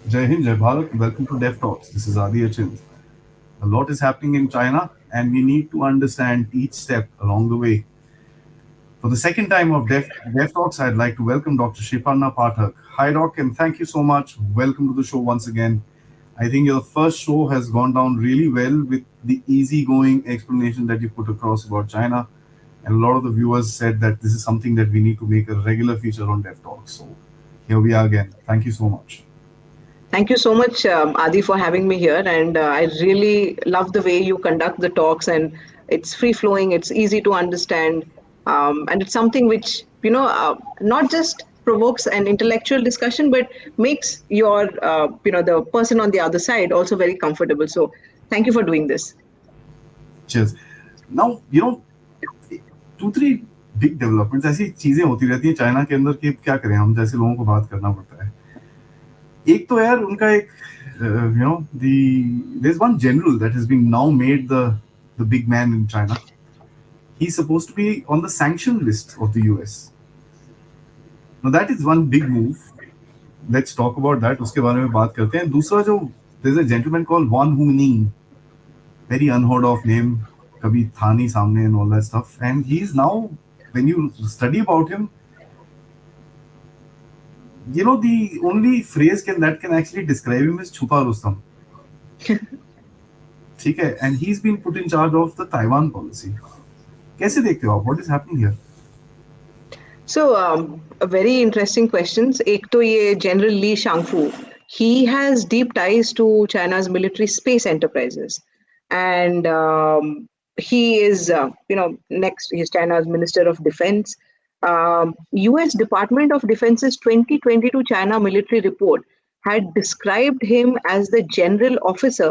Jai Hind, Jai Bharat. Welcome to Dev Talks. This is Aadi. A lot is happening in China, and we need to understand each step along the way. For the second time of Dev Talks, I'd like to welcome Dr. Sriparna Pathak. Hi, Doc, and thank you so much. Welcome to the show once again. I think your first show has gone down really well with the easygoing explanation that you put across about China. And a lot of the viewers said that this is something that we need to make a regular feature on Dev Talks. So here we are again. Thank you so much. Thank you so much, Adi, for having me here. And I really love the way you conduct the talks, and it's free flowing, it's easy to understand, and it's something which, not just provokes an intellectual discussion, but makes the person on the other side also very comfortable. So, thank you for doing this. Cheers. Now, two three big developments ऐसी चीजें होती रहती हैं China के अंदर कि क्या करें हम जैसे लोगों को बात करना पड़ता है एक तो यार उनका एक there is one general that has been now made the big man in China he is supposed to be on the sanction list of the US now that is one big move let's talk about that उसके बारे में बात करते हैं दूसरा जो there is a gentleman called Wang Huning very unheard of name kabhi tha nahi samne and all that stuff and he's now when you study about him the only phrase that can actually describe him is chupa rustam ठीक है and he's been put in charge of the Taiwan policy कैसे देखते हो आप what is happening here So, a very interesting questions. एक तो ये General Li Shangfu, he has deep ties to China's military space enterprises, and he is, next he's China's Minister of Defense. U.S. Department of Defense's 2022 China military report had described him as the general officer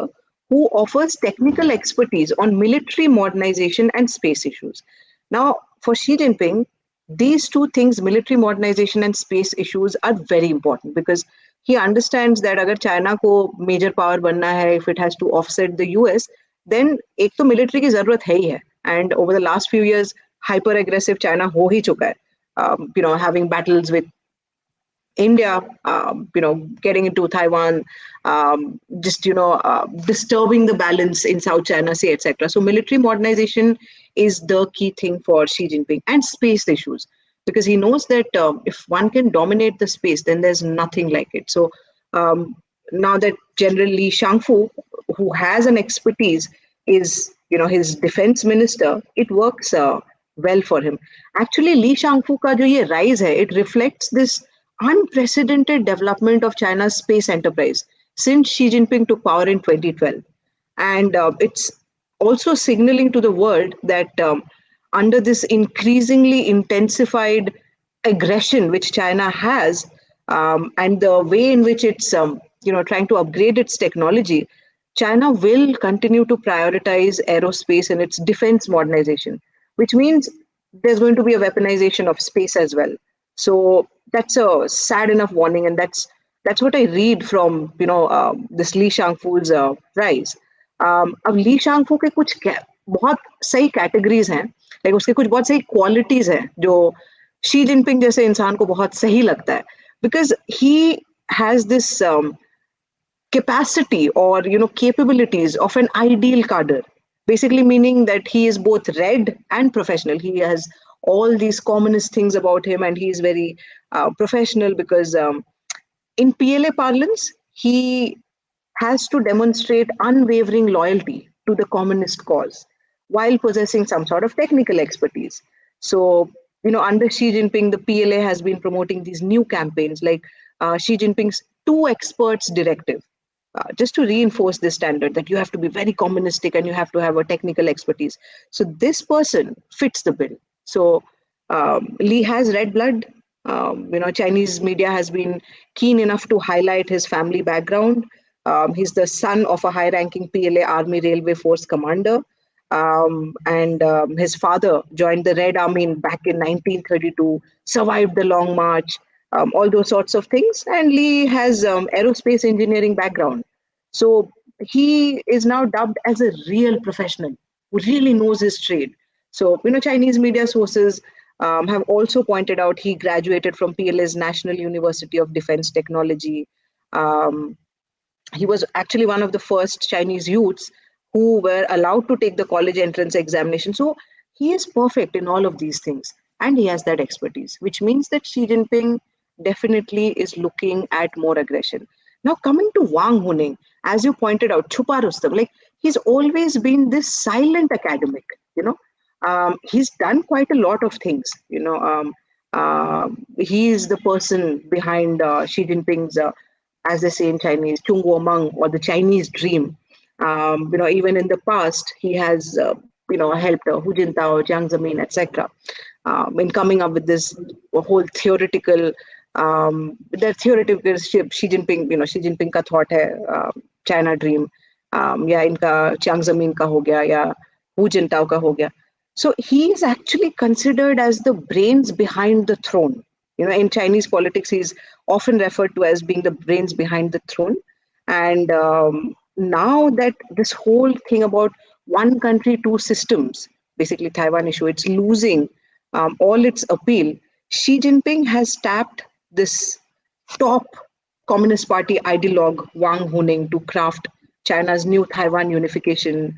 who offers technical expertise on military modernization and space issues. Now, for Xi Jinping, these two things, military modernization and space issues, are very important because he understands that agar China ko major power banna hai, if it has to offset the US, then एक तो military की जरूरत है ही है. And over the last few years, hyper aggressive China हो ही चुका है. Having battles with India, getting into Taiwan, disturbing the balance in South China Sea, etc. So military modernization is the key thing for Xi Jinping, and space issues, because he knows that if one can dominate the space, then there's nothing like it. So now that General Li Shangfu, who has an expertise, is his defense minister, it works well for him. Actually, Li Shangfu ka jo ye rise hai, it reflects this unprecedented development of China's space enterprise since Xi Jinping took power in 2012. And it's also signaling to the world that under this increasingly intensified aggression which China has, and the way in which it's trying to upgrade its technology, China will continue to prioritize aerospace and its defense modernization, which means there's going to be a weaponization of space as well. So that's a sad enough warning, and that's what I read from this Li Shangfu's rise. अब Li Shangfu के कुछ बहुत सही categories हैं, like उसके कुछ बहुत सही क्वालिटीज हैं जो शी जिनपिंग जैसे इंसान को बहुत सही लगता है, because he has this capacity or capabilities of an ideal cadre, basically meaning that he is both read and professional. He has all these commonest things about him, and he is very professional because in PLA parlance, he has to demonstrate unwavering loyalty to the communist cause while possessing some sort of technical expertise. So, under Xi Jinping, the PLA has been promoting these new campaigns like Xi Jinping's Two Experts Directive, just to reinforce this standard that you have to be very communistic and you have to have a technical expertise. So this person fits the bill. So Li has red blood. Chinese media has been keen enough to highlight his family background. He's the son of a high-ranking PLA Army Railway Force commander. And his father joined the Red Army back in 1932, survived the Long March, all those sorts of things. And Li has aerospace engineering background. So he is now dubbed as a real professional who really knows his trade. So, Chinese media sources have also pointed out he graduated from PLA's National University of Defense Technology. he was actually one of the first Chinese youths who were allowed to take the college entrance examination. So he is perfect in all of these things, and he has that expertise, which means that Xi Jinping definitely is looking at more aggression. Now, coming to Wang Huning, as you pointed out, Chupa Rustam, like he's always been this silent academic, you know. He's done quite a lot of things, he is the person behind Xi Jinping's as they say in Chinese, Chung Meng, or the Chinese dream. Even in the past, he has, helped Hu Jintao, Jiang Zemin, etc. In coming up with this whole theoretical, the theoretical Xi Jinping, Xi Jinping का thought है, China dream, या इनका Jiang Zemin का हो गया, या Hu Jintao का हो गया. So he is actually considered as the brains behind the throne. In Chinese politics, he's often referred to as being the brains behind the throne. And now that this whole thing about one country, two systems, basically Taiwan issue, it's losing all its appeal. Xi Jinping has tapped this top Communist Party ideologue Wang Huning to craft China's new Taiwan unification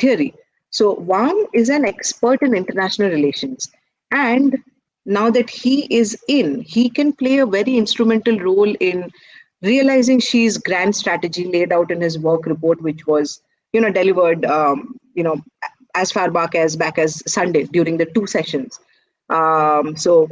theory. So Wang is an expert in international relations, and now that he is in, he can play a very instrumental role in realizing Xi's grand strategy laid out in his work report, which was, delivered, as far back as Sunday during the two sessions. So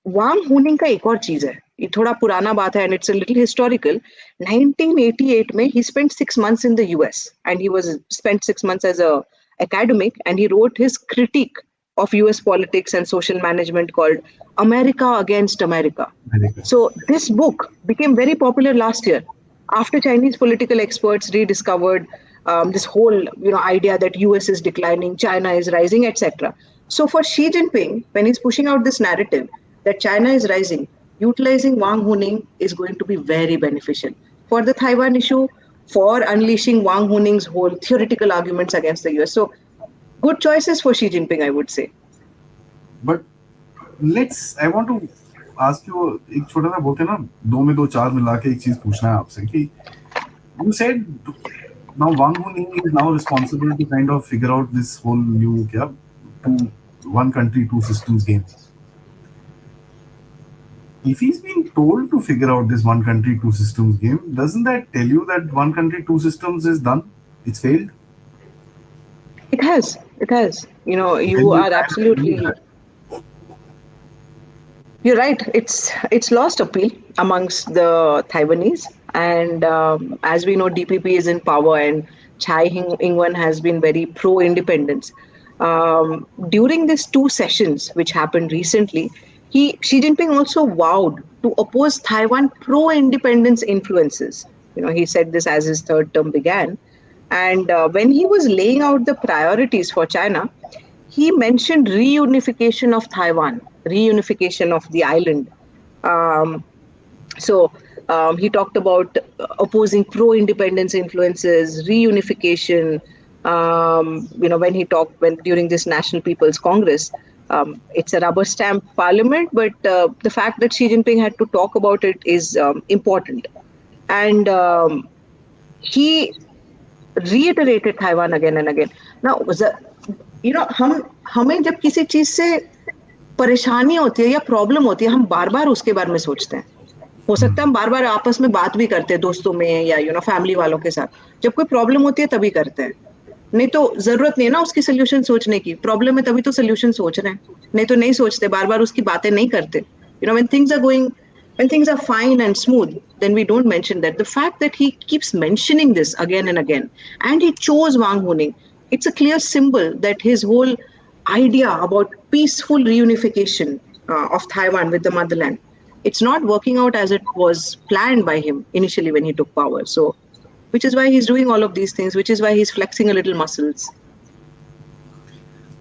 वांग हुनिंग का एक और चीज है, ये थोड़ा पुराना बात है, and it's a little historical. 1988 में he spent 6 months in the US, and he was spent 6 months as a academic, and he wrote his critique of US politics and social management called America Against America. Very good. So this book became very popular last year after Chinese political experts rediscovered this whole idea that US is declining, China is rising, etc. So for Xi Jinping, when he's pushing out this narrative that China is rising, utilizing Wang Huning is going to be very beneficial for the Taiwan issue, for unleashing Wang Huning's whole theoretical arguments against the US. So good choices for Xi Jinping, I would say. But I want to ask you एक छोटा सा बोलते हैं ना, दो में दो चार मिला के एक चीज पूछना है आपसे कि you said now Wang Huning is now responsible to kind of figure out this whole new one country two systems game. If he's being told to figure out this one country two systems game, doesn't that tell you that one country two systems is done? It's failed? It has. Then You you are can't do absolutely, that. you're right. It's lost appeal amongst the Taiwanese, and as we know, DPP is in power, and Ing-wen has been very pro-independence. During these two sessions, which happened recently, Xi Jinping also vowed to oppose Taiwan pro-independence influences. He said this as his third term began, and when he was laying out the priorities for China, he mentioned reunification of Taiwan, reunification of the island. Um, so he talked about opposing pro-independence influences, reunification. When during this National People's Congress, it's a rubber stamp parliament, but the fact that Xi Jinping had to talk about it is important. And he reiterated Taiwan again and again. Now, हम हमें जब किसी चीज से परेशानी होती है या प्रॉब्लम होती है, हम बार बार उसके बारे में सोचते हैं. हो सकता है हम बार बार आपस में बात भी करते हैं दोस्तों में या फैमिली वालों के साथ. जब कोई प्रॉब्लम होती है तभी करते हैं, नहीं तो जरूरत नहीं है ना उसकी सोल्यूशन सोचने की. प्रॉब्लम है तभी तो सोल्यूशन सोच रहे हैं, नहीं तो नहीं सोचते, बार बार उसकी बातें नहीं करते. When things are fine and smooth, then we don't mention that. The fact that he keeps mentioning this again and again, and he chose Wang Huning, it's a clear symbol that his whole idea about peaceful reunification of Taiwan with the motherland, it's not working out as it was planned by him initially when he took power. So, which is why he's doing all of these things, which is why he's flexing a little muscles.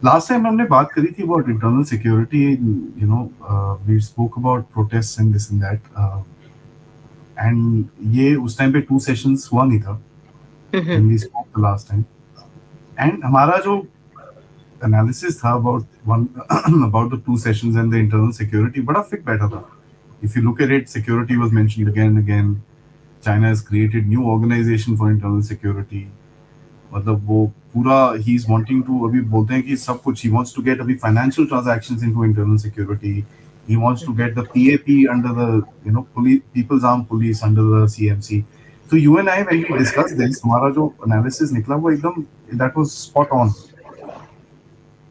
Last time हमने बात करी थी about internal security, we spoke about protests and this and that, and ये उस time पे 2 sessions हुआ नहीं था when we spoke the last time, and हमारा जो analysis था about the 2 sessions and the internal security बड़ा fit बैठा था. If you look at it, security was mentioned again and again. China has created new organization for internal security. मतलब वो पूरा he is wanting to, अभी बोलते हैं कि सब कुछ ही वांट्स टू गेट अभी financial transactions into internal security. He wants to get the PAP under the, police, People's Armed Police under the CMC. So you and I, when we discussed this, हमारा जो analysis निकला वो एकदम, that was spot on.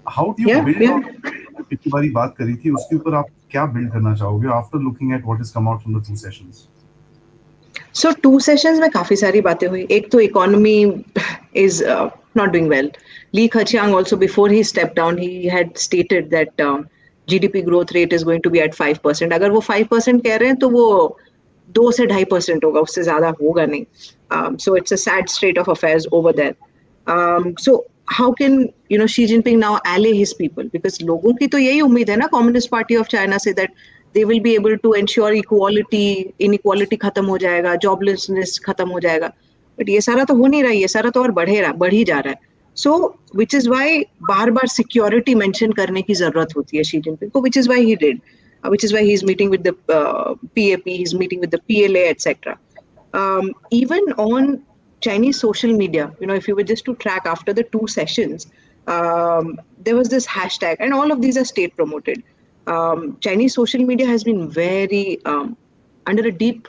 How do you Yeah, build yeah. on पिछली बारी बात करी थी उसके ऊपर आप क्या build करना चाहोगे after looking at what has come out from the two sessions? So two sessions में काफी सारी बातें हुई. एक तो economy is not doing well. Li Keqiang also, before he stepped down, he had stated that GDP growth rate is going to be at 5%. अगर वो 5% कह रहे हैं तो वो 2 से 2.5% होगा, उससे ज्यादा होगा नहीं. So it's a sad state of affairs over there. So how can Xi Jinping now ally his people? Because लोगों की तो यही उम्मीद है ना Communist Party of China से, that they will be able to ensure equality, inequality खत्म हो जाएगा, joblessness खत्म हो जाएगा. But ये सारा तो हो नहीं रहा है, ये सारा तो और बढ़ ही जा रहा है. So which is why bar bar security mention करने की जरूरत होती है Xi Jinping को, which is why he did, which is why he's meeting with the PAP, he's meeting with the PLA, etc. Even on Chinese social media, if you were just to track after the two sessions, there was this hashtag, and all of these are state promoted. Chinese social media has been very under a deep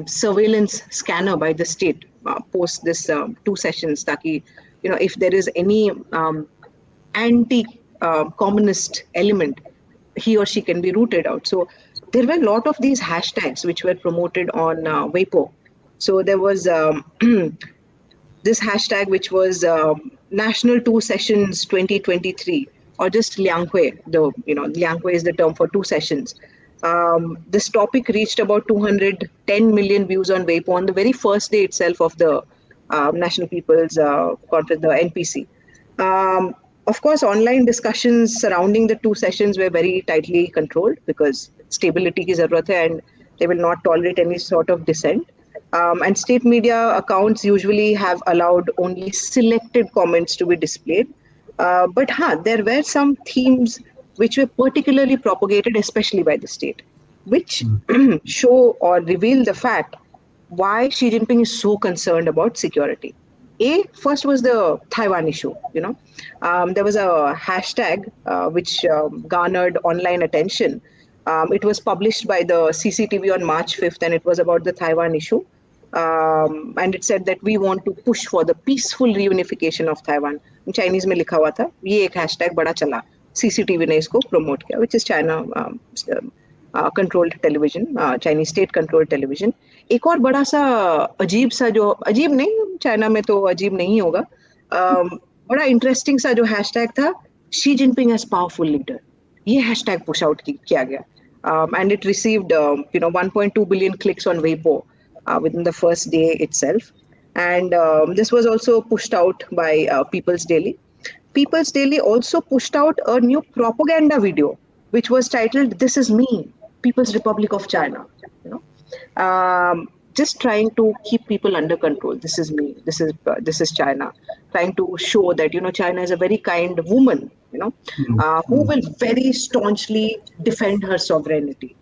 surveillance scanner by the state post this two sessions. Taki, if there is any anti-communist element, he or she can be rooted out. So there were a lot of these hashtags which were promoted on Weibo. So there was this hashtag which was National Two Sessions 2023, or just Lianghui. Lianghui is the term for two sessions. This topic reached about 210 million views on Weibo on the very first day itself of the National People's Conference, the NPC. Of course, online discussions surrounding the two sessions were very tightly controlled because stability ki zarurat hai and they will not tolerate any sort of dissent. And state media accounts usually have allowed only selected comments to be displayed. But there were some themes which were particularly propagated, especially by the state, which show or reveal the fact why Xi Jinping is so concerned about security. First was the Taiwan issue. There was a hashtag which garnered online attention. It was published by the CCTV on March 5th, and it was about the Taiwan issue. And it said that we want to push for the peaceful reunification of Taiwan. Chinese में लिखा हुआ था, ये एक hashtag बड़ा चला. CCTV ने इसको promote किया, which is China controlled television, Chinese state controlled television. एक और बड़ा सा अजीब सा, जो अजीब नहीं, चाइना में तो अजीब नहीं होगा, बड़ा इंटरेस्टिंग सा जो हैशटैग था, Xi Jinping as powerful leader. ये हैशटैग पुश आउट किया गया, and it received 1.2 billion clicks on Weibo within the first day itself. And this was also pushed out by People's Daily. People's Daily also pushed out a new propaganda video which was titled "This is me, People's Republic of China." Just trying to keep people under control. This is me. This is China. Trying to show that China is a very kind woman, who will very staunchly defend her sovereignty.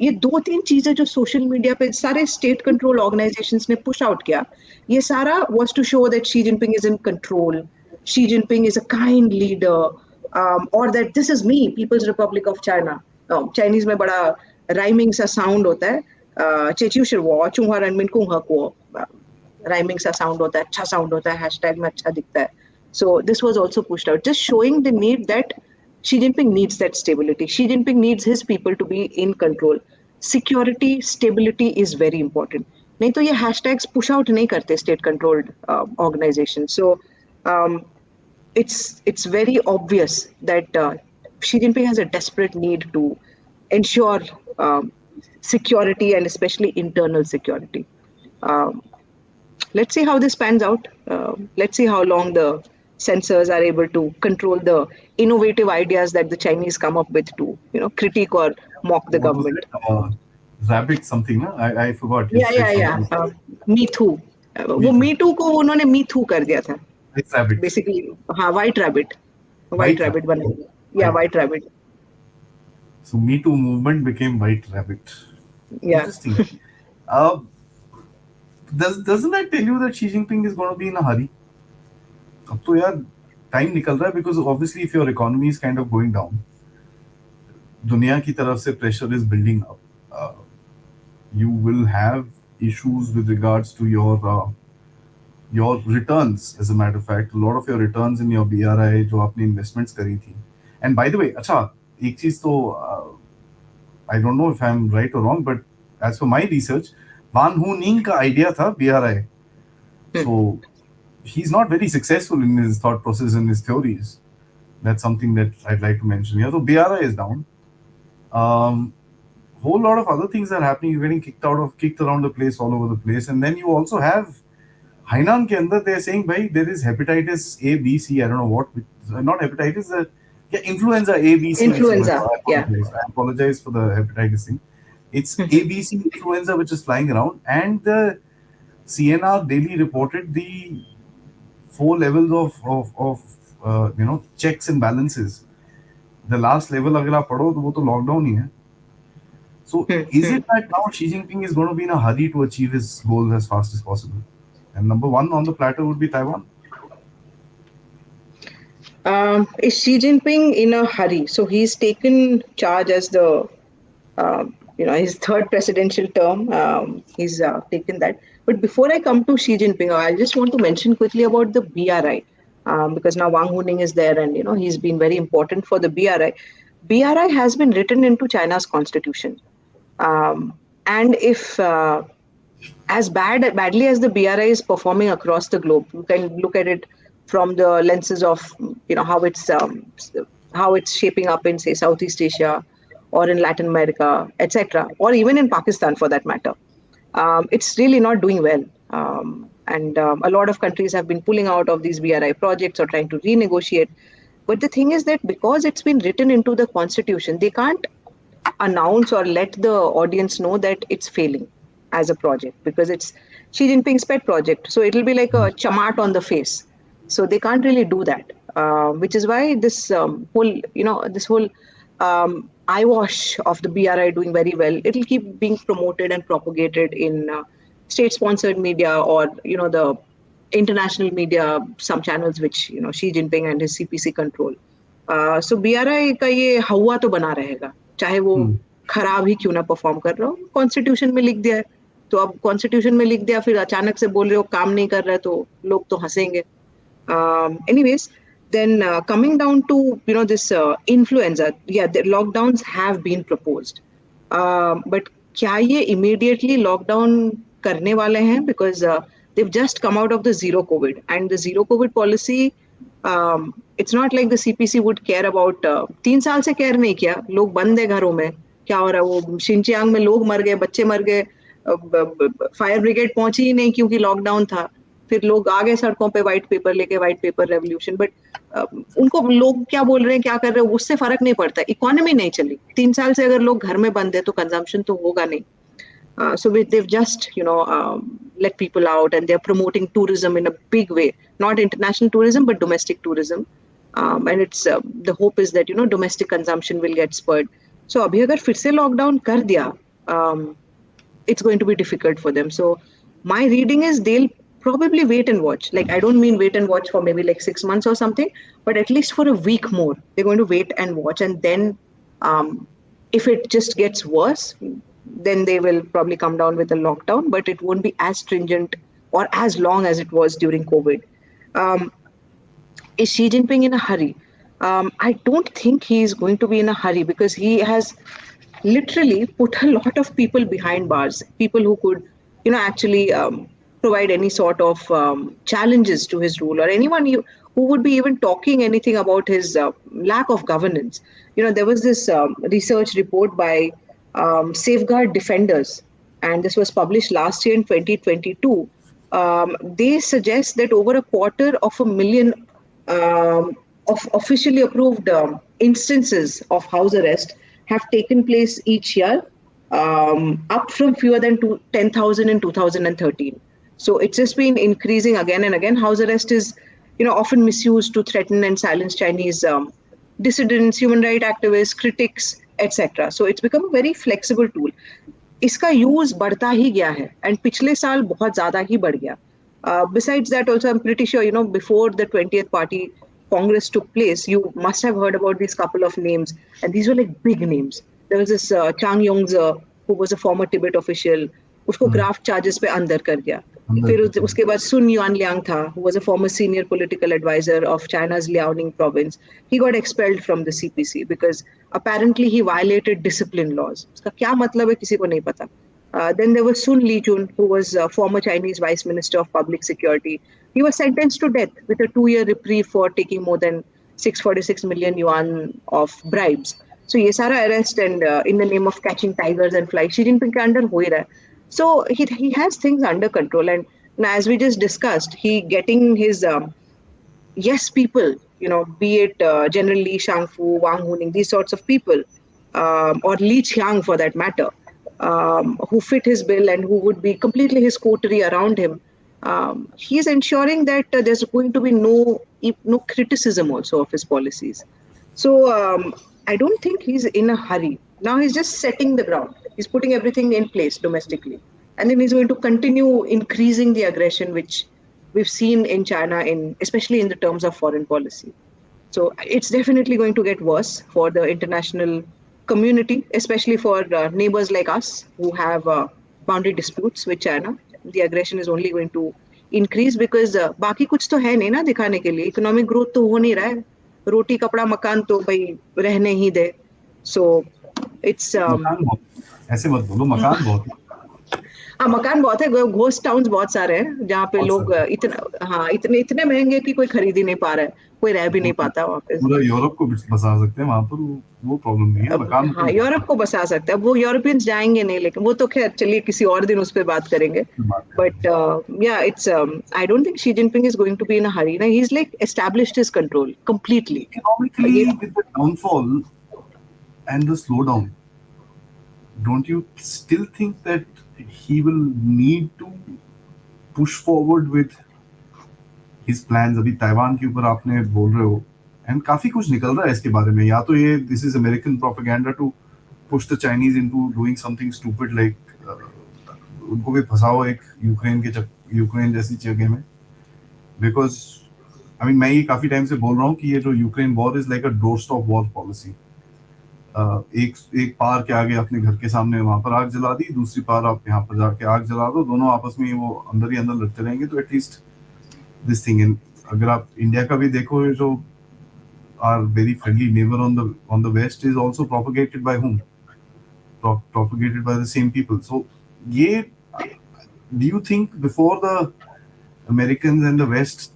ये दो तीन चीजें जो social media पे सारे state control organisations ने push out किया, ये सारा was to show that Xi Jinping is in control, Xi Jinping is a kind leader, और that this is me, People's Republic of China. Chinese में बड़ा rhyming सा साउंड होता है, राइमिंग सा साउंड होता है, अच्छा साउंड होता है, हैशटैग में अच्छा दिखता है. So this was also pushed out, just showing the need that Xi Jinping needs that stability. Xi Jinping needs his people to be in control. Security, stability is very important. नहीं तो ये hashtags push out नहीं करते state controlled organizations. So it's very obvious that Xi Jinping has a desperate need to ensure security and especially internal security. Let's see how this pans out. Let's see how long the censors are able to control the innovative ideas that the Chinese come up with to, critique or mock the What was government. it? Rabbit something, huh? I forgot. You Yeah, said yeah, yeah. something. Me too. Me वो too. Me Too को उन्होंने Me Too कर दिया था. It's rabbit. Basically, हाँ, white rabbit White rabbit बना rabbit. दिया. Yeah, White. white rabbit. So Me Too movement became White Rabbit. Yeah. Interesting. Uh, doesn't that tell you that Xi Jinping is going to be in a hurry? अब तो यार time निकल रहा है because obviously if your economy is kind of going down, दुनिया की तरफ से pressure is building up. You will have issues with regards to your returns. As a matter of fact, a lot of your returns in your BRI जो आपने investments करी थी. And by the way, अच्छा एक चीज तो I don't know if I'm right or wrong, but as per my research, Van Hu का idea था BRI. So he's not very successful in his thought process and his theories. That's something that I'd like to mention here. So BRI is down. Whole lot of other things are happening. You're getting kicked around the place, all over the place, and then you also have Hainan ke andar they're saying, bhai, there is hepatitis A, B, C. I don't know what. Not hepatitis. Yeah, influenza A, B, C. Which is, Influenza, yeah. I apologize for the hepatitis thing. It's A, B, C influenza which is flying around, and the CNR daily reported the 4 levels of checks and balances. The last level अगर आप पढ़ो तो वो तो lockdown ही है. So is it that now Xi Jinping is going to be in a hurry to achieve his goals as fast as possible? And number one on the platter would be Taiwan. Is Xi Jinping in a hurry? So he's taken charge as the, his third presidential term. He's taken that. But before I come to Xi Jinping, I just want to mention quickly about the BRI, because now Wang Huning is there, and he's been very important for the BRI. BRI has been written into China's constitution, and if as badly as the BRI is performing across the globe, you can look at it from the lenses of how it's shaping up in, say, Southeast Asia or in Latin America, etc., or even in Pakistan for that matter. It's really not doing well, and a lot of countries have been pulling out of these BRI projects or trying to renegotiate. But the thing is that because it's been written into the constitution, they can't announce or let the audience know that it's failing as a project, because it's Xi Jinping's pet project. So it'll be like a chamat on the face. So they can't really do that, which is why this whole eyewash of the BRI doing very well, it'll keep being promoted and propagated in state-sponsored media or the international media, some channels which Xi Jinping and his CPC control. So BRI का ये हवा तो बना रहेगा, चाहे वो खराब ही क्यों ना परफॉर्म कर रहा हो. कॉन्स्टिट्यूशन में लिख दिया है, तो अब कॉन्स्टिट्यूशन में लिख दिया, फिर अचानक से बोल रहे हो काम नहीं कर रहा है, तो लोग तो हंसेंगे. Anyways, then coming down to this influenza, yeah, the lockdowns have been proposed, but क्या ये immediately lockdown करने वाले हैं? Because they've just come out of the zero COVID, and the zero COVID policy, it's not like the CPC would care about. 3 साल से care नहीं किया, लोग बंद है घरों में, क्या हो रहा है, वो शिनचियांग में लोग मर गए, बच्चे मर गए, फायर ब्रिगेड पहुंची ही नहीं क्योंकि लॉकडाउन था. फिर लोग आ गए सड़कों पे व्हाइट पेपर लेके, व्हाइट पेपर रेवोल्यूशन. बट उनको लोग क्या बोल रहे हैं, क्या कर रहे हैं, उससे फर्क नहीं पड़ता. इकोनॉमी नहीं चली 3 साल से. अगर लोग घर में बंद है तो कंजम्पशन तो होगा नहीं. So they've just let people out, and they're promoting tourism in a big way, not international tourism but domestic tourism, and it's the hope is that domestic consumption will get spurred. So abhi agar fir se lockdown kar diya, it's going to be difficult for them. So my reading is they'll probably wait and watch. Like, I don't mean wait and watch for maybe like 6 months or something, but at least for a week more. They're going to wait and watch. And then if it just gets worse, then they will probably come down with a lockdown, but it won't be as stringent or as long as it was during COVID. Is Xi Jinping in a hurry? I don't think he's going to be in a hurry, because he has literally put a lot of people behind bars, people who could, actually provide any sort of challenges to his rule, or anyone who would be even talking anything about his lack of governance. There was this research report by Safeguard Defenders, and this was published last year in 2022. They suggest that over 250,000 of officially approved instances of house arrest have taken place each year, up from fewer than 10,000 in 2013. So it's just been increasing again and again. House arrest is, often misused to threaten and silence Chinese dissidents, human rights activists, critics, etc. So it's become a very flexible tool. इसका use बढ़ता ही गया है and पिछले साल बहुत ज्यादा ही बढ़ गया. Besides that, also, I'm pretty sure, before the 20th Party Congress took place, you must have heard about these couple of names, and these were like big names. There was this Chang Yong-ze, who was a former Tibet official, उसको हम्म, graft charges पे अंदर कर दिया. अंदर फिर करके उसके बाद सुन युआन लियांग था, who was a former senior political advisor of China's Liaoning province. He got expelled from the CPC because apparently he violated discipline laws. उसका क्या मतलब है किसी को नहीं पता. Then there was Sun Lijun, who was a former Chinese Vice Minister of Public Security. He was sentenced to death with a 2-year reprieve for taking more than 646 million yuan of bribes. So ये सारा arrest and in the name of catching tigers and flies, Xi Jinping के under हो ही रहा है. So he has things under control, and now, as we just discussed, he getting his yes people, be it General Li Shangfu, Wang Huning, these sorts of people, or Li Qiang for that matter, who fit his bill and who would be completely his coterie around him. He is ensuring that there's going to be no criticism also of his policies. So I don't think he's in a hurry. Now he's just setting the ground. He's putting everything in place domestically, and then he's going to continue increasing the aggression which we've seen in China, especially in the terms of foreign policy. So it's definitely going to get worse for the international community, especially for neighbors like us who have boundary disputes with China. The aggression is only going to increase because बाकी कुछ तो है नहीं ना दिखाने के लिए. Economic growth तो हो नहीं रहा है. रोटी कपड़ा मकान तो भाई रहने ही दे. So it's मकान बहुत, ऐसे मत बोलो, मकान बहुत है, हाँ मकान बहुत है. घोस्ट टाउन्स बहुत सारे हैं जहाँ पे बहुत लोग सारे। इतना हाँ इतने इतने महंगे कि कोई खरीद ही नहीं पा रहा है, कोई रह भी नहीं पाता वहाँ पे. पूरा यूरोप को बसा सकते हैं वहां पर, वो प्रॉब्लम नहीं है, अब मकान तो हाँ यूरोप को बसा सकता है. वो यूरोपियंस जाएंगे नहीं, लेकिन वो तो खैर चलिए किसी और दिन उस पर बात करेंगे. बात बट करेंगे। या it's I don't think Xi Jinping is going to be in a hurry. ना he is like established his control completely. ये Economically, with the downfall and the slowdown, don't you still think that he will need to push forward with his plans? अभी Taiwan के ऊपर आपने बोल रहे हो, and काफी कुछ निकल रहा है इसके बारे में. या तो ये this is American propaganda to push the Chinese into doing something stupid, like उनको भी फंसाओ एक यूक्रेन जैसी जगह में. बिकॉज आई मीन मैं ये काफी टाइम से बोल रहा हूँ कि ये जो Ukraine war is like a door stop war policy. एक पार के आगे अपने घर के सामने वहां पर आग जला दी, दूसरी पार आप यहाँ पर जाके आग जला दो, दोनों आपस में वो अंदर ही अंदर लड़ते रहेंगे. तो एटलीस्ट दिस थिंग. एंड अगर आप इंडिया का भी देखो, ये जो are very friendly neighbour on the west is also propagated by whom? Propagated by the same people. So ये, do you think before the Americans and the West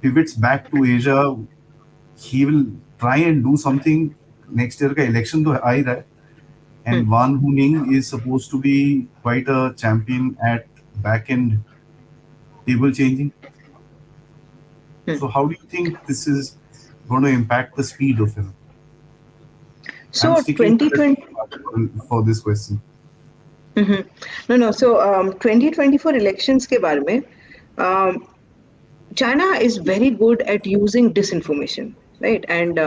pivots back to Asia, he will try and do something? Next year का election तो आ ही रहा है, and Wan Huning is supposed to be quite a champion at back end table changing. So how do you think this is going to impact the speed of him? I'm so sticking to 2020. that for this question. No. So 2024 elections के बारे में China is very good at using disinformation, right? And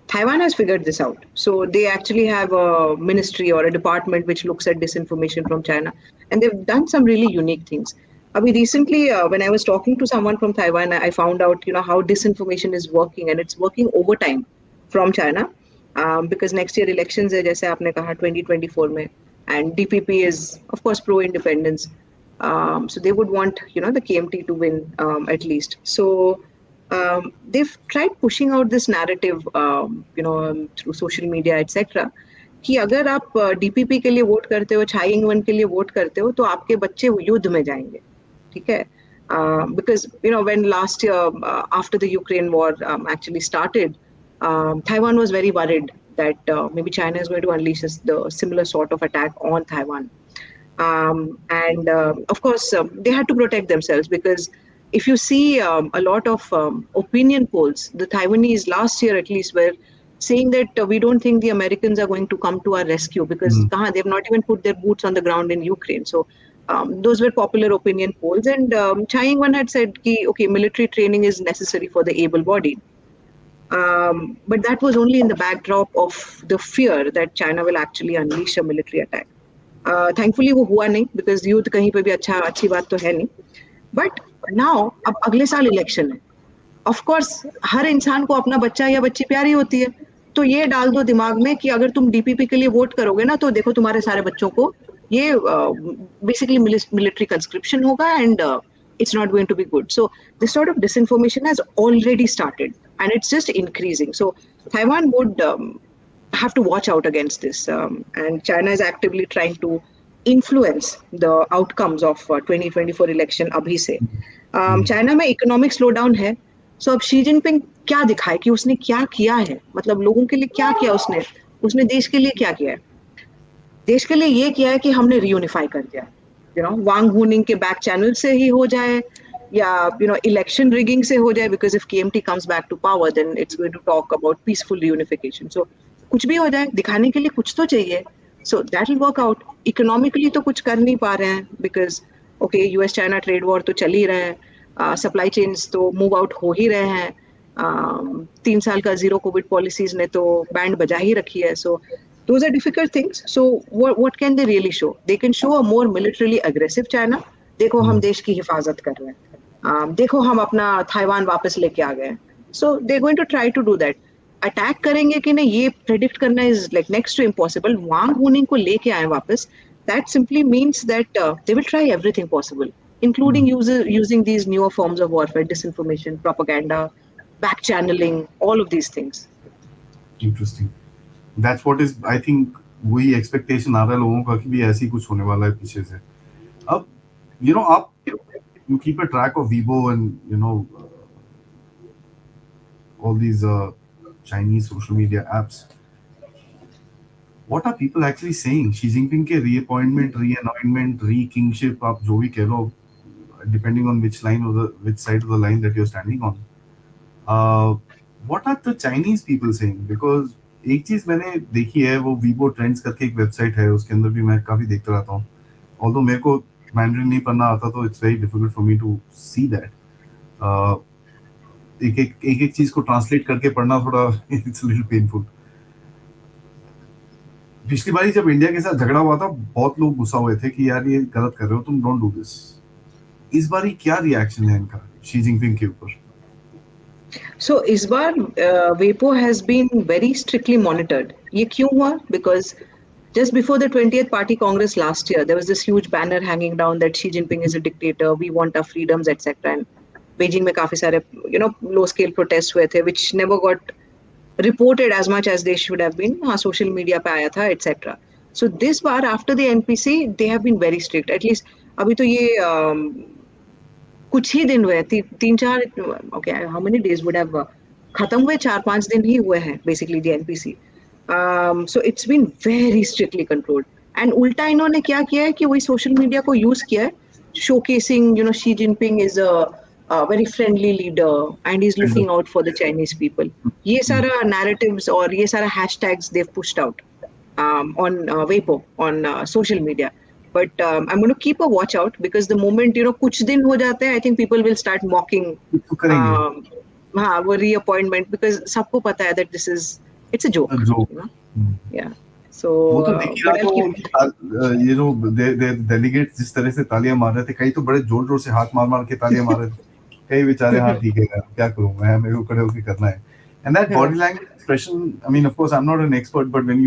Taiwan has figured this out. So they actually have a ministry or a department which looks at disinformation from China, and they've done some really unique things. I mean, recently, when I was talking to someone from Taiwan, I found out, how disinformation is working, and it's working overtime from China, because next year elections है जैसे आपने कहा 2024 में, and DPP is of course pro-independence. So they would want, the KMT to win at least. So they've tried pushing out this narrative, through social media, etc. कि अगर आप DPP के लिए वोट करते हो, छाई इंगवन के लिए वोट करते हो, तो आपके बच्चे युद्ध में जाएंगे, ठीक है? Because when last year after the Ukraine war actually started, Taiwan was very worried that maybe China is going to unleash the similar sort of attack on Taiwan. And of course, they had to protect themselves, because if you see a lot of opinion polls, the Taiwanese last year at least were saying that we don't think the Americans are going to come to our rescue, because they've not even put their boots on the ground in Ukraine. So those were popular opinion polls. And Chai Ing-wen had said, okay, military training is necessary for the able-bodied. But that was only in the backdrop of the fear that China will actually unleash a military attack. Thankfully वो हुआ नहीं, because youth कहीं पे भी अच्छी बात तो है नहीं. बट नाउ अब अगले साल इलेक्शन है. ऑफ कोर्स हर इंसान को अपना बच्चा या बच्ची प्यारी होती है. तो ये डाल दो दिमाग में कि अगर तुम डीपीपी के लिए वोट करोगे ना, तो देखो तुम्हारे सारे बच्चों को ये बेसिकली मिलिट्री कंस्क्रिप्शन होगा, and it's not going to be good. So this sort of disinformation has already started, and it's just increasing. So Taiwan would have to watch out against this, and China is actively trying to influence the outcomes of 2024 election अभी से. China में economic slow down है. सो अब Xi Jinping क्या दिखाए कि उसने क्या किया है, मतलब लोगों के लिए क्या किया उसने. उसने देश के लिए क्या किया है. देश के लिए ये किया है कि हमने रीयूनिफाई कर दिया. वांग हुनिंग के बैक चैनल से ही हो जाए, या इलेक्शन रिगिंग से हो जाए, because if KMT comes back to power then it's going to talk about peaceful reunification. So कुछ भी हो जाए, दिखाने के लिए कुछ तो चाहिए. So that will work out. Economically तो कुछ कर नहीं पा रहे हैं, because okay US China trade war तो चल ही रहा है, सप्लाई चेन्स तो मूव आउट हो ही रहे हैं. 3 साल का जीरो कोविड पॉलिसीज ने तो बैंड बजा ही रखी है. सो those are difficult things. So what can they really show? They can show a more militarily aggressive China. देखो हम देश की हिफाजत कर रहे हैं. देखो हम अपना ताइवान वापस लेके आ गए. So they're going to try to do that. Attack करेंगे कि नहीं ये प्रेडिक्ट करना is like next to impossible. Wang Huning को लेके आए वापस, that simply means that they will try everything possible, including using these newer forms of warfare, disinformation, propaganda, back channeling, all of these things. Interesting. That's what is I think वही expectation आ रहा है लोगों का कि भी ऐसे ही कुछ होने वाला है पीछे से. अब आप you keep a track of Weibo and all these Chinese social media apps. What are people actually saying? Xi Jinping के reappointment, re-anointment, re-kingship, आप जो भी कह लो, depending on which side of the line that you're standing on. What are the Chinese people saying? Because एक चीज मैंने देखी है, वो Weibo Trends करके एक वेबसाइट है, उसके अंदर भी मैं काफी देखता रहता हूँ. Although मेरे को मैंड्रिन नहीं पढ़ना आता, तो it's very difficult for me to see that. एक चीज को ट्रांसलेट करके पढ़ना थोड़ा इट्स लिटिल पेनफुल. पिछली बारी जब इंडिया के साथ झगड़ा हुआ था, बहुत लोग गुस्सा हुए थे कि यार ये गलत कर रहे हो तुम, डोंट डू दिस. इस बारी क्या रिएक्शन है इनका शी जिनपिंग के ऊपर? So इस बार वेपो has been very strictly monitored. ये क्यों हुआ? Because just before the 20th Party Congress last year, there was this huge banner hanging down that Xi Jinping is a dictator, we want our freedoms, etc. And Beijing में काफी सारे low scale protests हुए थे, which never got reported as much as they should have been. हाँ, social media पे आया था, etc. So this bar after the NPC, they have been very strict. At least अभी तो ये कुछ ही दिन हुए, 3-4, okay, how many days would have खत्म हुए, 4-5 दिन ही हुए हैं basically the NPC. So it's been very strictly controlled. And उल्टा इन्होंने क्या किया है कि वही social media को use किया है, showcasing Xi Jinping is a very friendly leader and he's looking out for the Chinese people. ये सारा narratives और ये सारा hashtags they've pushed out on Weibo, on social media. But I'm going to keep a watch out, because the moment कुछ दिन हो जाते हैं, I think people will start mocking हाँ वो reappointment, because सबको पता है that it's a joke. Yeah. So वो तो देख ही रहा था, ये जो डेलीगेट्स जिस तरह से तालियां मार रहे थे, कई तो बड़े जोर जोर से हाथ मार मार के तालियां मार रहे थे, कई बेचारे हाँ ठीक है यार क्या करूं मैं, मेरे को खड़े होकर करना है. And that body language expression, I mean, of course, I'm not an expert, but when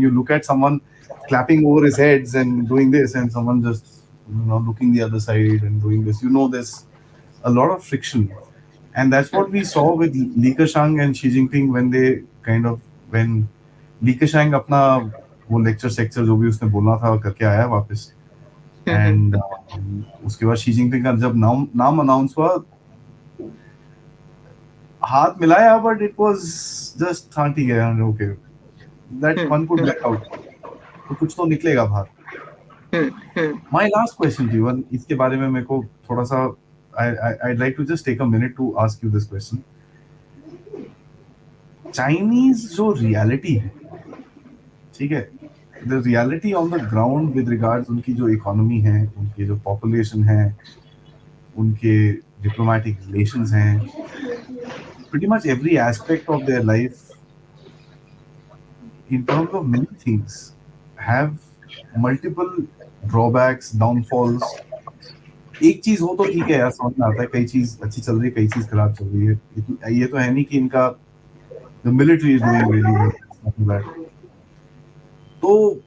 you look at someone clapping over his heads and doing this, and someone just looking the other side and doing this, there's a lot of friction, and that's what we saw with Li Keqiang and Xi Jinping when Li Keqiang अपना वो lecture जो भी उसने बोलना था करके आया वापस, and उसके बाद शी जिनपिंग का जब नाम अनाउंस हुआ, हाथ मिलाया, बट इट वाज जस्ट हाँ ठीक है okay, that one could get out, तो कुछ तो निकलेगा बाहर. My last question to you, इसके बारे में मेरे को थोड़ा सा I'd like to just take a minute to ask you this question. Chinese जो रियलिटी है, ठीक है, the reality on the ground with regards उनकी जो इकोनॉमी है, उनकी जो पॉपुलेशन है, उनके डिप्लोमेटिक रिलेशंस हैं, pretty much every aspect of their life in terms of many things have multiple drawbacks, downfalls. एक चीज हो तो ठीक है यार, समझ में आता है, कई चीज अच्छी चल रही है, कई चीज खराब चल रही है। ये तो है नहीं कि इनका the military is doing really well. तो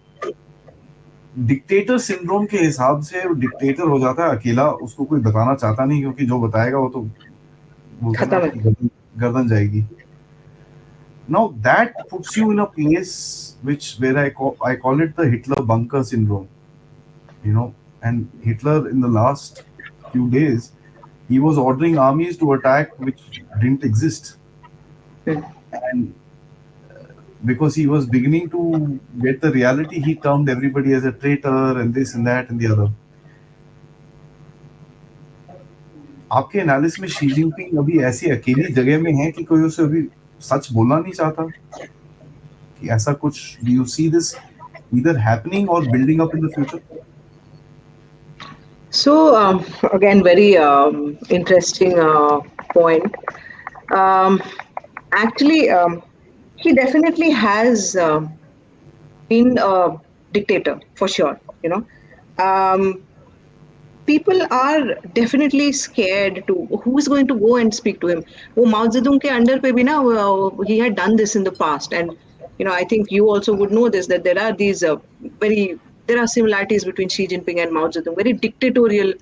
डिक्टेटर सिंड्रोम के हिसाब से डिक्टेटर हो जाता है अकेला, उसको कोई बताना चाहता नहीं, क्योंकि जो बताएगा वो तो बोलते हैं ना, खत्म है। उसकी गर्दन जाएगी। Now that puts you in a place which where I call it the Hitler bunker syndrome, you know. And Hitler in the last few days, he was ordering armies to attack which didn't exist, Hmm. and because he was beginning to get the reality, he termed everybody as a traitor and this and that and the other. आपके analysis में Xi Jinping अभी ऐसी अकेली जगह में है कि कोई उसे अभी सच बोलना नहीं चाहता, कि ऐसा कुछ, do you see this either happening or building up in the future? So again, very interesting point. Um, actually, he definitely has been a dictator for sure. Um, people are definitely scared to who's going to go and speak to him. वो Mao Zedong के under पे भी ना he had done this in the past, and I think you also would know this, that there are these very there are similarities between Xi Jinping and Mao Zedong, very dictatorial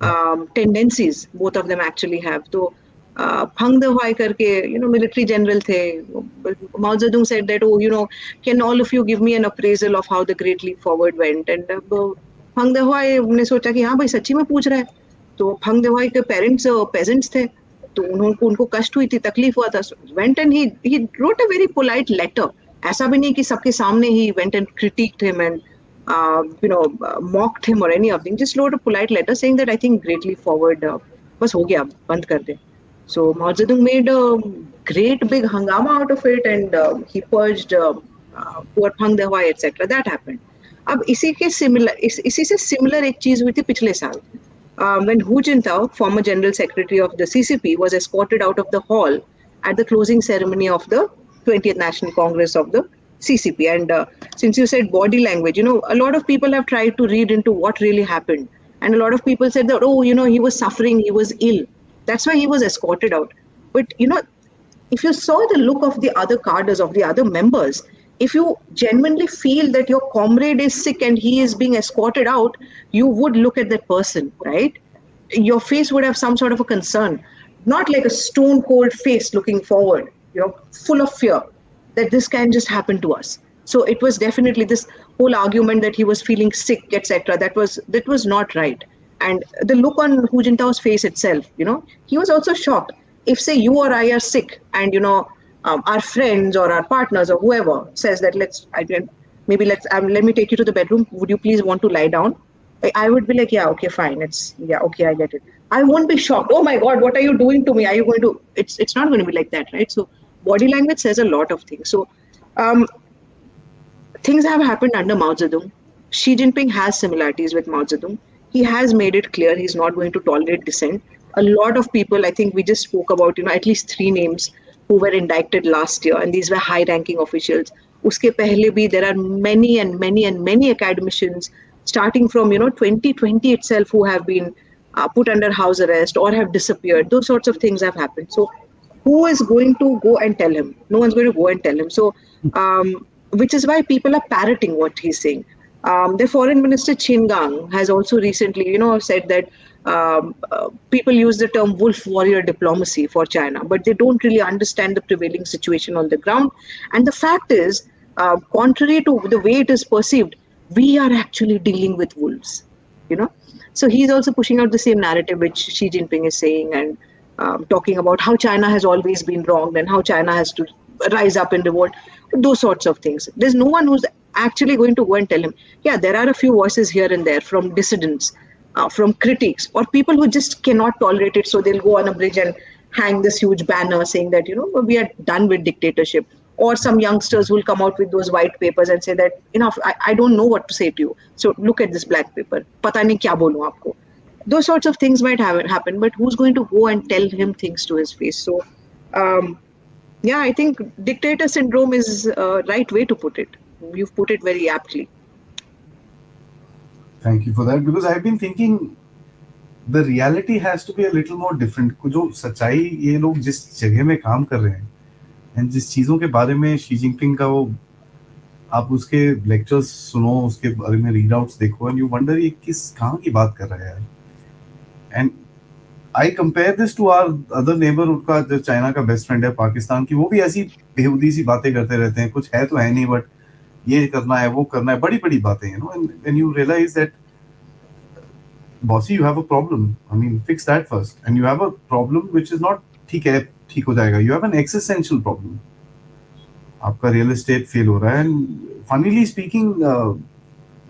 Yeah. tendencies both of them actually have. तो Phang Dehwai करके military general थे. Mao Zedong said that, oh, can all of you give me an appraisal of how the Great Leap Forward went, and फंग दहवाई ने सोचा कि हाँ भाई सच्ची में पूछ रहा है. तो फंग दहवाई के पेरेंट्स पेजेंट्स थे, तो उनको कष्ट हुई थी, तकलीफ हुआ था. Went and he wrote a very polite letter. ऐसा भी नहीं कि सबके सामने ही went and criticised him and mocked him or any of them. Just wrote a polite letter saying that I think greatly forward बस हो गया, बंद कर दे. So Mao Zedong made a great big hangama out of it, and he purged poor Phang Dehwai etc. That happened. अब इसी से similar एक चीज हुई थी पिछले साल, when Hu Jintao, former general secretary of the CCP, was escorted out of the hall at the closing ceremony of the 20th National Congress of the CCP. And since you said body language, a lot of people have tried to read into what really happened. And a lot of people said that, oh, he was suffering, he was ill. That's why he was escorted out. But, if you saw the look of the other cadres, of the other members, if you genuinely feel that your comrade is sick and he is being escorted out, you would look at that person, right? Your face would have some sort of a concern, not like a stone cold face looking forward, full of fear that this can just happen to us. So it was definitely this whole argument that he was feeling sick, etc. That was not right. And the look on Hu Jintao's face itself, he was also shocked. If say you or I are sick, and our friends or our partners or whoever says that let me take you to the bedroom. Would you please want to lie down? I would be like, yeah, okay, fine. Yeah, okay, I get it. I won't be shocked. Oh my God, what are you doing to me? Are you going to? It's not going to be like that, right? So body language says a lot of things. So um, things have happened under Mao Zedong. Xi Jinping has similarities with Mao Zedong. He has made it clear he's not going to tolerate dissent. A lot of people, I think we just spoke about, at least three names who were indicted last year, and these were high-ranking officials. Uske pehle bhi, there are many and many and many academicians, starting from 2020 itself, who have been put under house arrest or have disappeared. Those sorts of things have happened. So who is going to go and tell him? No one's going to go and tell him. So, which is why people are parroting what he's saying. The foreign minister Chin Gang has also recently, said that people use the term wolf warrior diplomacy for China, but they don't really understand the prevailing situation on the ground. And the fact is, contrary to the way it is perceived, we are actually dealing with wolves. You know, so he's also pushing out the same narrative which Xi Jinping is saying, and talking about how China has always been wronged and how China has to rise up in revolt, those sorts of things. There's no one who's actually going to go and tell him. Yeah, there are a few voices here and there from dissidents, from critics, or people who just cannot tolerate it. So they'll go on a bridge and hang this huge banner saying that, we are done with dictatorship. Or some youngsters will come out with those white papers and say that, enough, I don't know what to say to you. So look at this black paper. Pata nahi kya bolu aapko. Those sorts of things might happen, but who's going to go and tell him things to his face? So, yeah, I think dictator syndrome is a right way to put it. You've put it very aptly. Thank you for that, because I've been thinking the reality has to be a little more different. जो सच्चाई ये लोग जिस जगह में काम कर रहे हैं एंड जिस चीज़ों के बारे में शी जिनपिंग का वो आप उसके लेक्चर्स सुनो, उसके बारे में रीड आउट्स देखो एंड यू वंडर ये किस कहाँ की बात कर रहा है यार. And I compare this to our other neighbour, उनका जो चाइना का बेस्ट फ्रेंड है पाकिस्तान की, वो भी ऐसी बेहुदी सी बातें करते रहते हैं, कुछ है तो है नहीं, बट ये करना है वो करना है, बड़ी बड़ी बातें, you know. And you realise that bossy, you have a problem. I mean, fix that first. And you have a problem which is not ठीक है, ठीक हो जाएगा. You have an existential problem. आपका real estate fail हो रहा है. And funnily speaking,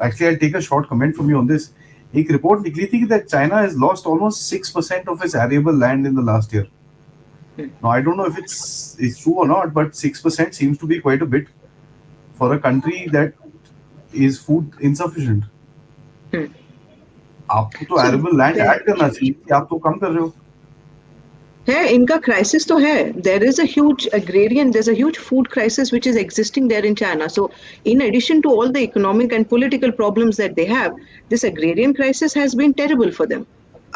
actually I'll take a short comment from you on this. एक report निकली थी that China has lost almost 6% of its arable land in the last year. Now I don't know if it's true or not, but 6% seems to be quite a bit for a country that is food insufficient. Hmm. आपको तो So arable land there, add करना चाहिए कि आप तो कम कर रहे हो. है इनका क्राइसिस तो है. There is a huge agrarian, there's a huge food crisis which is existing there in China. So in addition to all the economic and political problems that they have, this agrarian crisis has been terrible for them.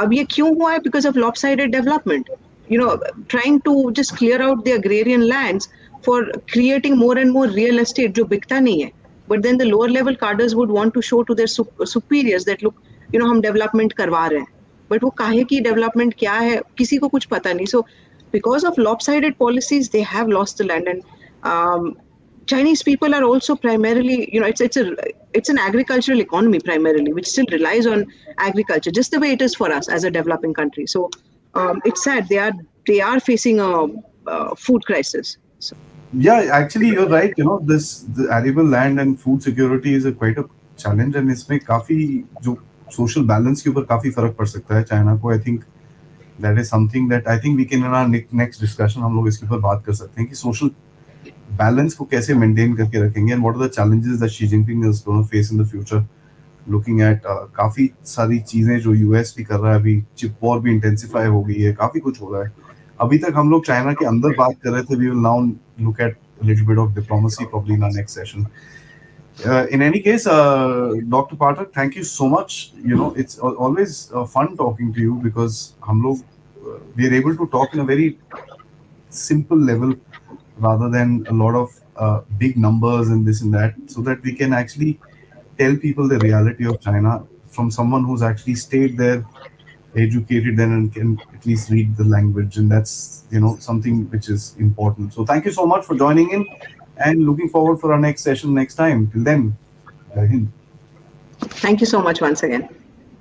अब ये क्यों हुआ है? Because of lopsided development, you know, trying to just clear out the agrarian lands for creating more and more real estate जो बिकता नहीं है. But then the lower level cadres would want to show to their superiors that look, you know, हम development करवा रहे हैं. But वो काहे की डेवलपमेंट क्या है किसी को कुछ पता नहीं. So because of lopsided policies they have lost the land. And Chinese people are also primarily, you know, it's an agricultural economy primarily, which still relies on agriculture just the way it is for us as a developing country. So it's sad they are facing a food crisis. So, Yeah, actually, you're right. You know, this the arable land and food security is a quite a challenge, and इसमें काफी जो social balance के ऊपर काफी फर्क पड़ सकता है चाइना को. I think that is something that I think we can in our next discussion हम लोग इसके ऊपर बात कर सकते हैं कि social balance को कैसे maintain करके रखेंगे and what are the challenges that Xi Jinping is going to face in the future. Looking at काफी सारी चीजें जो US भी कर रहा है अभी, chip war भी intensify हो गई है, काफी कुछ हो रहा है. अभी तक हम लोग चाइना के अंदर बात कर रहे थे. We will now look at a little bit of diplomacy probably in our next session. In any case, Dr. Pathak, thank you so much. You know, it's always fun talking to you because हम लोग we are able to talk in a very simple level rather than a lot of big numbers and this and that, so that we can actually tell people the reality of China from someone who's actually stayed there, educated then, and can at least read the language. And that's, you know, something which is important. So thank you so much for joining in and looking forward for our next session next time. Till then, Jai Hind. thank you so much once again.